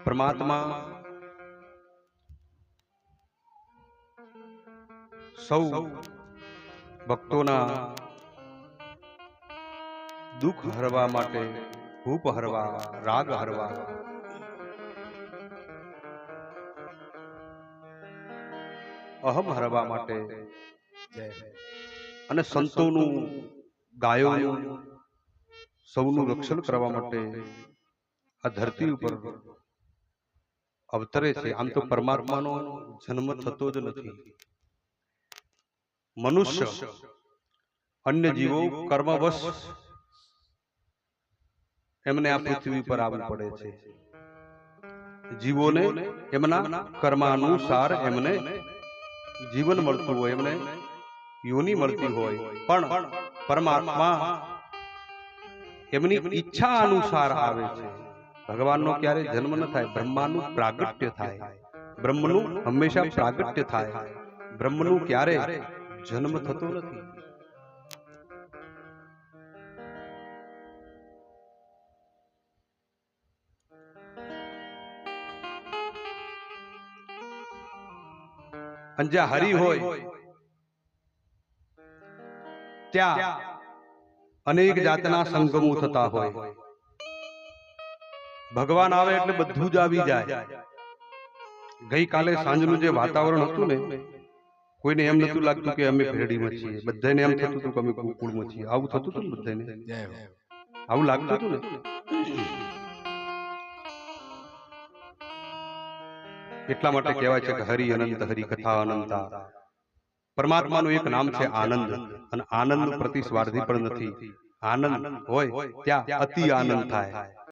પરમાત્મા સૌ ભક્તોના દુઃખ હરવા માટે, ભૂપ હરવા, રાગ હરવા, અહમ હરવા માટે અને સંતોનું, ગાયોનું, સૌનું રક્ષણ કરવા માટે આ ધરતી ઉપર અવતરે છે. આમ તો પરમાત્માનો જન્મ થતો જ નથી. મનુષ્ય અન્ય જીવો કર્મવશ એમને આ પૃથ્વી પર આવવું પડે છે. જીવોને એમના કર્માનુસાર એમને જીવન મળતું હોય, એમને યોની મળતી હોય, પણ પરમાત્મા એમની ઈચ્છા અનુસાર આવે છે. ભગવાનનો ક્યારે જન્મ ન થાય, બ્રહ્માનું પ્રાગટ્ય થાય. બ્રહ્મનું હંમેશા પ્રાગટ્ય થાય. બ્રહ્મનું ક્યારે જન્મ થતો નથી. અને જ્યાં હરિ હોય ત્યાં અનેક જાતના સંગમો થતા હોય. ભગવાન આવે એટલે બધું જ આવી જાય. ગઈકાલે સાંજનું જે વાતાવરણ હતું ને, કોઈને એમ નતું લાગતું કે અમે ભેડીમાં છીએ. બધાને એમ થતું હતું કે અમે ગોકુળમાં છીએ. આવું થતું હતું ને બધાને, આવું લાગતું હતું ને. એટલા માટે કહેવાય છે કે હરિ અનંત, હરિ કથા અનંતા. પરમાત્માનું એક નામ છે આનંદ, અને આનંદ પ્રતિ સ્વાર્થી પણ નથી. આનંદ હોય ત્યાં અતિ આનંદ થાય.